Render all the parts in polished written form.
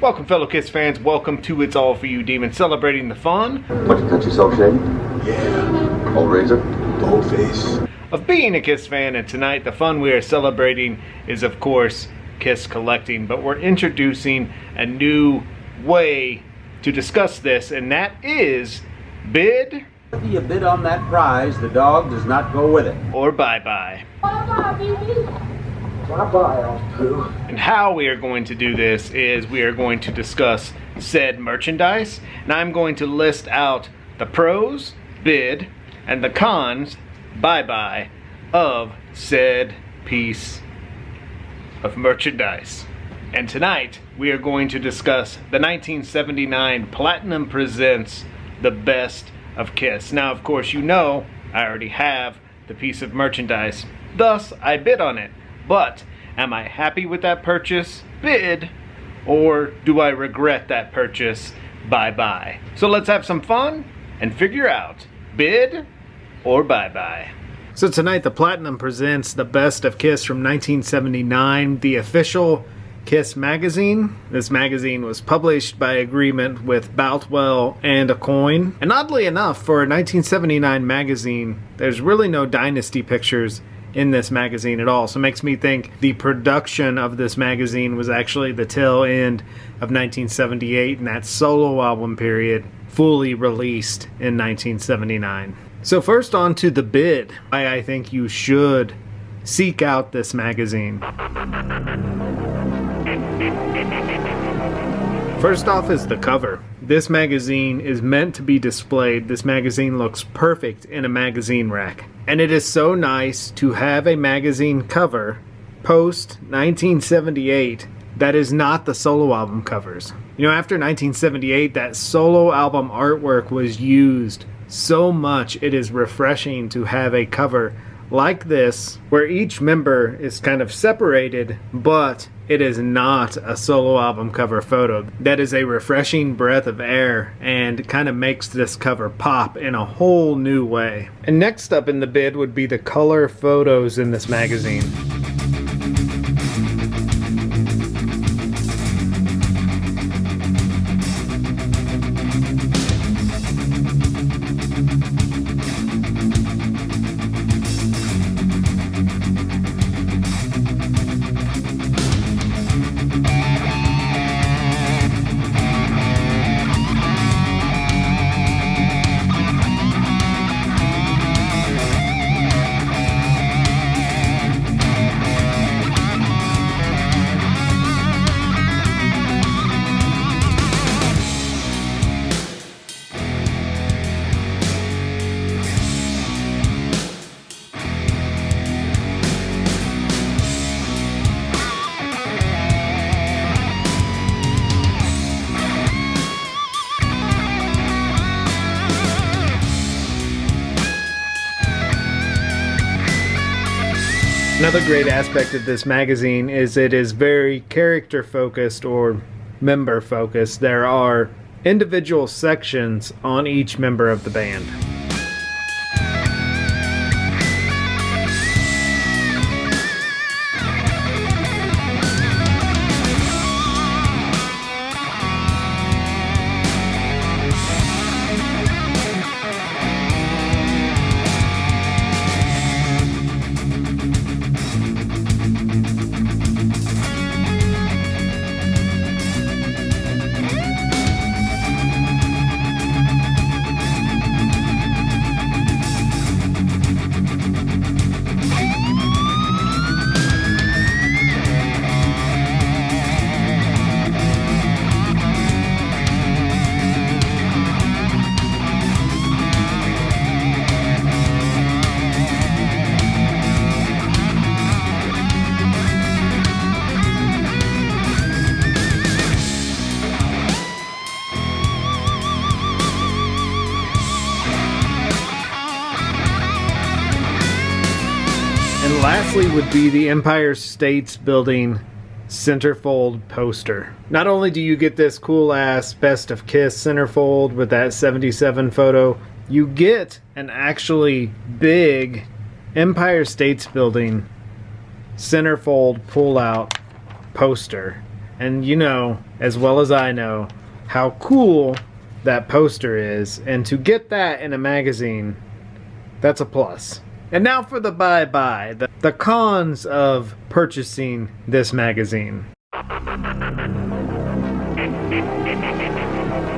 Welcome, fellow KISS fans. Welcome to It's All For You Demon, celebrating the fun. What, you cut yourself shaving? Yeah. Old razor? Old face. Of being a KISS fan, and tonight the fun we are celebrating is, of course, KISS collecting. But we're introducing a new way to discuss this, and that is bid. If you bid on that prize, the dog does not go with it. Or bye-bye. Bye-bye, baby. Bye-bye, old poo. And how we are going to do this is we are going to discuss said merchandise, and I'm going to list out the pros, bid, and the cons, bye-bye, of said piece of merchandise. And tonight we are going to discuss the 1979 Platinum Presents The Best of KISS. Now, of course, you know I already have the piece of merchandise, thus I bid on it. But am I happy with that purchase? Bid. Or do I regret that purchase? Bye-bye. So let's have some fun and figure out bid or bye-bye. So tonight the Platinum presents The Best of KISS from 1979, the official KISS magazine. This magazine was published by agreement with Boutwell and Aucoin. And oddly enough, for a 1979 magazine, there's really no Dynasty pictures in this magazine at all. So it makes me think the production of this magazine was actually the tail end of 1978, and that solo album period fully released in 1979. So first on to the bid. I think you should seek out this magazine. First off is the cover. This magazine is meant to be displayed. This magazine looks perfect in a magazine rack. And it is so nice to have a magazine cover post 1978 that is not the solo album covers. You know, after 1978, that solo album artwork was used so much. It is refreshing to have a cover like this where each member is kind of separated, but it is not a solo album cover photo. That is a refreshing breath of air and kind of makes this cover pop in a whole new way. And next up in the bid would be the color photos in this magazine. Another great aspect of this magazine is it is very character focused or member focused. There are individual sections on each member of the band. And lastly would be the Empire States Building centerfold poster. Not only do you get this cool ass Best of KISS centerfold with that 77 photo, you get an actually big Empire States Building centerfold pull-out poster And you know, as well as I know, how cool that poster is. And to get that in a magazine, that's a plus. And now for the ByeBye, the cons of purchasing this magazine.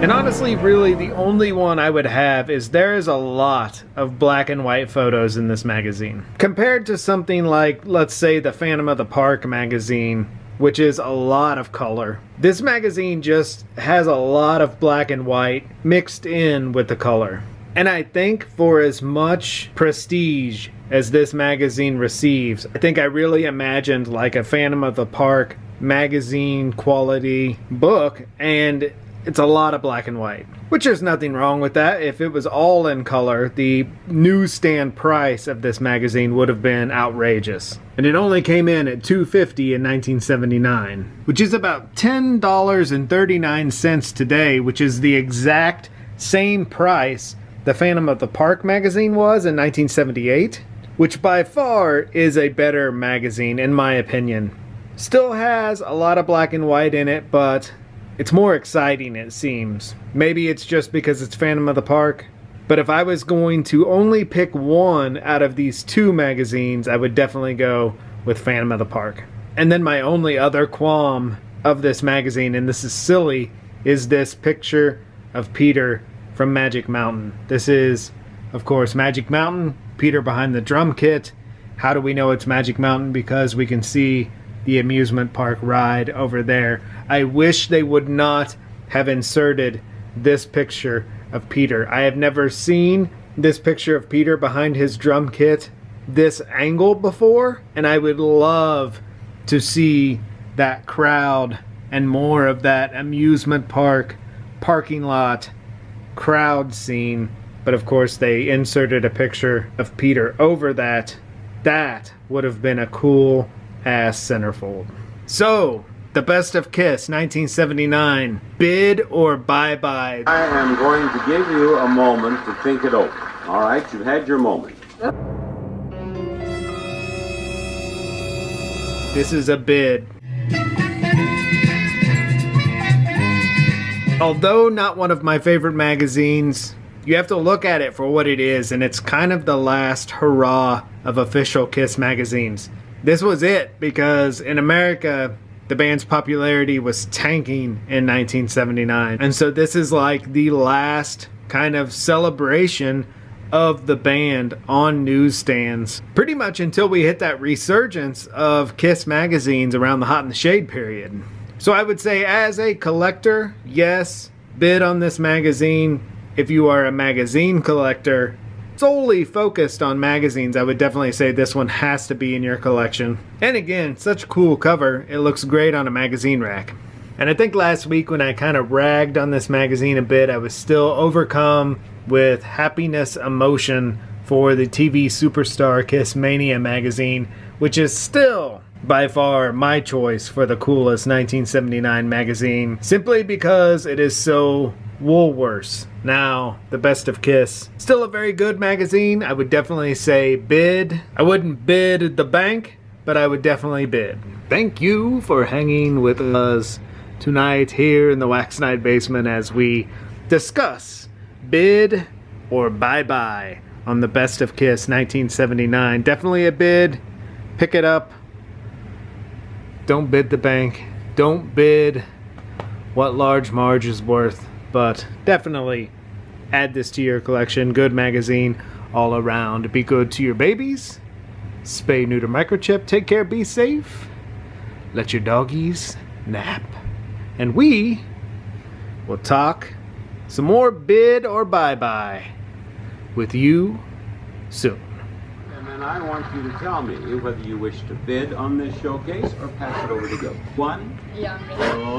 And honestly, really, the only one I would have is there is a lot of black and white photos in this magazine. Compared to something like, let's say, the Phantom of the Park magazine, which is a lot of color. This magazine just has a lot of black and white mixed in with the color. And I think for as much prestige as this magazine receives, I think I really imagined like a Phantom of the Park magazine quality book, and it's a lot of black and white, which there's nothing wrong with that. If it was all in color, the newsstand price of this magazine would have been outrageous. And it only came in at $2.50 in 1979, which is about $10.39 today, which is the exact same price the Phantom of the Park magazine was in 1978, which by far is a better magazine in my opinion. Still has a lot of black and white in it, but it's more exciting, it seems. Maybe it's just because it's Phantom of the Park, but if I was going to only pick one out of these two magazines, I would definitely go with Phantom of the Park. And then my only other qualm of this magazine, and this is silly, is this picture of Peter from Magic Mountain. This is, of course, Magic Mountain, Peter behind the drum kit. How do we know it's Magic Mountain? Because we can see the amusement park ride over there. I wish they would not have inserted this picture of Peter. I have never seen this picture of Peter behind his drum kit this angle before, and I would love to see that crowd and more of that amusement park parking lot crowd scene. But of course they inserted a picture of Peter over that. That would have been a cool ass centerfold. So, the Best of Kiss 1979, bid or ByeBye? I am going to give you a moment to think it over. All right, you've had your moment. This is a bid. Although not one of my favorite magazines, you have to look at it for what it is, and it's kind of the last hurrah of official Kiss magazines. This was it, because in America, the band's popularity was tanking in 1979. And so this is like the last kind of celebration of the band on newsstands. Pretty much until we hit that resurgence of Kiss magazines around the Hot in the Shade period. So I would say as a collector, yes, bid on this magazine. If you are a magazine collector, solely focused on magazines, I would definitely say this one has to be in your collection. And again, such a cool cover. It looks great on a magazine rack. And I think last week when I kind of ragged on this magazine a bit, I was still overcome with happiness, emotion for the TV superstar Kiss Mania magazine, which is still by far my choice for the coolest 1979 magazine, simply because it is so Woolworths. Now, the Best of Kiss. Still a very good magazine. I would definitely say bid. I wouldn't bid the bank, but I would definitely bid. Thank you for hanging with us tonight here in the Wax Night basement as we discuss bid or ByeBye on the Best of Kiss 1979. Definitely a bid. Pick it up. Don't bid the bank. Don't bid what Large Marge is worth. But definitely add this to your collection. Good magazine all around. Be good to your babies. Spay, neuter, microchip. Take care, be safe. Let your doggies nap. And we will talk some more bid or ByeBye with you soon. And then I want you to tell me whether you wish to bid on this showcase or pass it over to Gil. One. Yeah.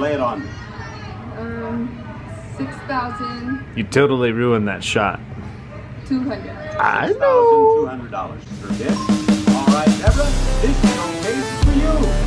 Lay it on me. 6,200. You totally ruined that shot. I know. $6,200 for bid. All right, Deborah, this showcase is for you.